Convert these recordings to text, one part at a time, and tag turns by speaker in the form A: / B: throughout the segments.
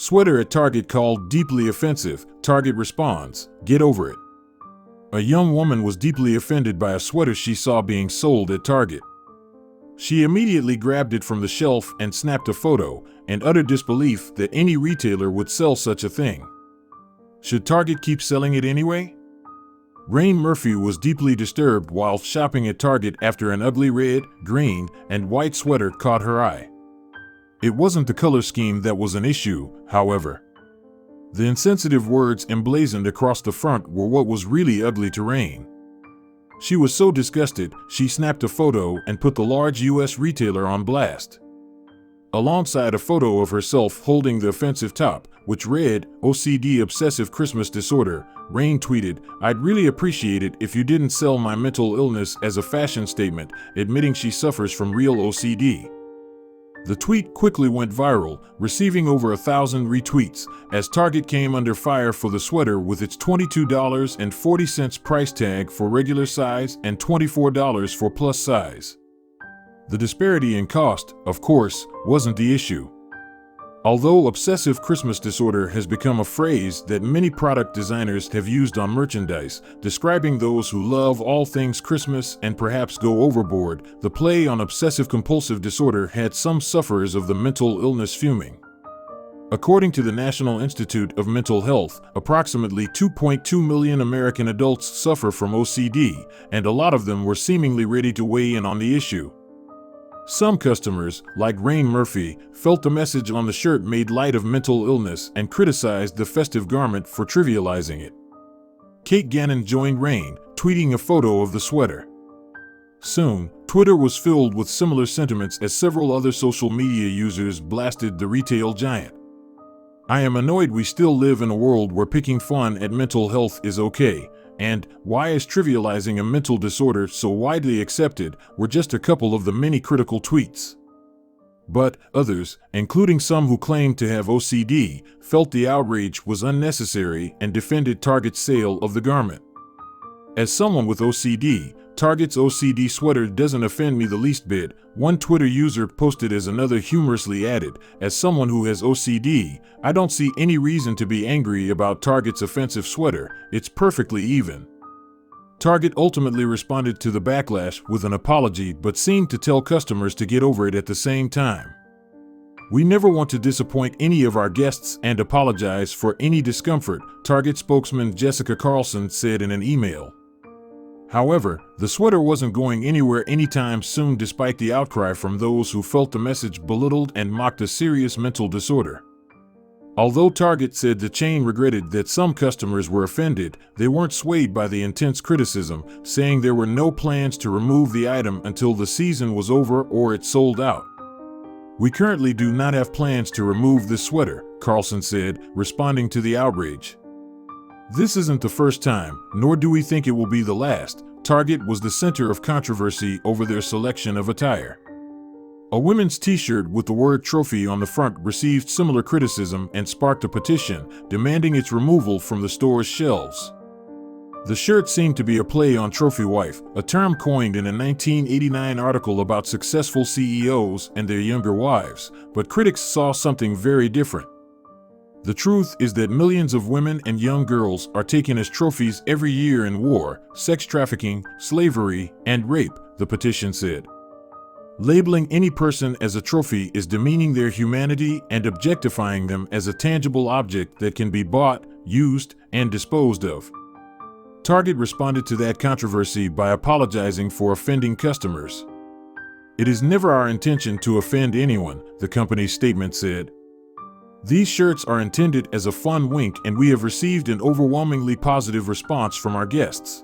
A: Sweater at Target called deeply offensive. Target responds, "Get over it." A young woman was deeply offended by a sweater she saw being sold at Target. She immediately grabbed it from the shelf and snapped a photo, in utter disbelief that any retailer would sell such a thing. Should Target keep selling it anyway? Rain Murphy was deeply disturbed while shopping at Target after an ugly red, green, and white sweater caught her eye. It wasn't the color scheme that was an issue, however. The insensitive words emblazoned across the front were what was really ugly to Rain. She was so disgusted, she snapped a photo and put the large U.S. retailer on blast. Alongside a photo of herself holding the offensive top, which read, "OCD Obsessive Christmas Disorder," Rain tweeted, "I'd really appreciate it if you didn't sell my mental illness as a fashion statement," admitting she suffers from real OCD. The tweet quickly went viral, receiving over 1,000 retweets, as Target came under fire for the sweater with its $22.40 price tag for regular size and $24 for plus size. The disparity in cost, of course, wasn't the issue. Although obsessive Christmas disorder has become a phrase that many product designers have used on merchandise, describing those who love all things Christmas and perhaps go overboard, the play on obsessive-compulsive disorder had some sufferers of the mental illness fuming. According to the National Institute of Mental Health, approximately 2.2 million American adults suffer from OCD, and a lot of them were seemingly ready to weigh in on the issue. Some customers, like Rain Murphy, felt the message on the shirt made light of mental illness and criticized the festive garment for trivializing it. Kate Gannon joined Rain, tweeting a photo of the sweater. Soon, Twitter was filled with similar sentiments as several other social media users blasted the retail giant. "I am annoyed we still live in a world where picking fun at mental health is okay," and "Why is trivializing a mental disorder so widely accepted?" were just a couple of the many critical tweets. But others, including some who claimed to have OCD, felt the outrage was unnecessary and defended Target's sale of the garment. "As someone with OCD, Target's OCD sweater doesn't offend me the least bit," one Twitter user posted, as another humorously added, "As someone who has OCD, I don't see any reason to be angry about Target's offensive sweater, it's perfectly even." Target ultimately responded to the backlash with an apology but seemed to tell customers to get over it at the same time. "We never want to disappoint any of our guests and apologize for any discomfort," Target spokesman Jessica Carlson said in an email. However, the sweater wasn't going anywhere anytime soon despite the outcry from those who felt the message belittled and mocked a serious mental disorder. Although Target said the chain regretted that some customers were offended, they weren't swayed by the intense criticism, saying there were no plans to remove the item until the season was over or it sold out. "We currently do not have plans to remove this sweater," Carlson said, responding to the outrage. "This isn't the first time, nor do we think it will be the last." Target was the center of controversy over their selection of attire. A women's t-shirt with the word trophy on the front received similar criticism and sparked a petition demanding its removal from the store's shelves. The shirt seemed to be a play on trophy wife, a term coined in a 1989 article about successful CEOs and their younger wives, but critics saw something very different. "The truth is that millions of women and young girls are taken as trophies every year in war, sex trafficking, slavery, and rape," the petition said. "Labeling any person as a trophy is demeaning their humanity and objectifying them as a tangible object that can be bought, used, and disposed of." Target responded to that controversy by apologizing for offending customers. "It is never our intention to offend anyone," the company's statement said. "These shirts are intended as a fun wink, and we have received an overwhelmingly positive response from our guests.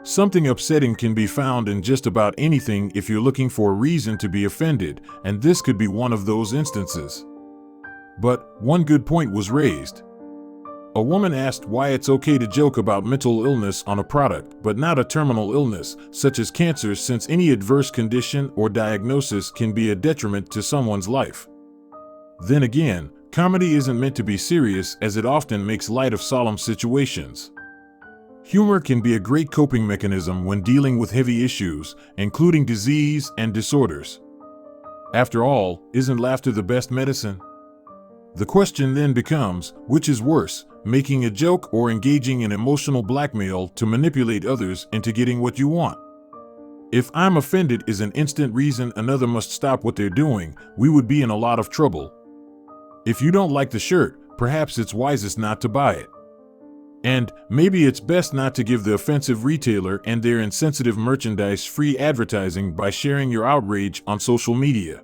A: Something upsetting can be found in just about anything if you're looking for a reason to be offended, and this could be one of those instances." But one good point was raised. A woman asked why it's okay to joke about mental illness on a product, but not a terminal illness, such as cancer, since any adverse condition or diagnosis can be a detriment to someone's life. Then again, comedy isn't meant to be serious, as it often makes light of solemn situations. Humor can be a great coping mechanism when dealing with heavy issues, including disease and disorders. After all, isn't laughter the best medicine? The question then becomes, which is worse, making a joke or engaging in emotional blackmail to manipulate others into getting what you want? If "I'm offended" is an instant reason another must stop what they're doing, we would be in a lot of trouble. If you don't like the shirt, perhaps it's wisest not to buy it. And maybe it's best not to give the offensive retailer and their insensitive merchandise free advertising by sharing your outrage on social media.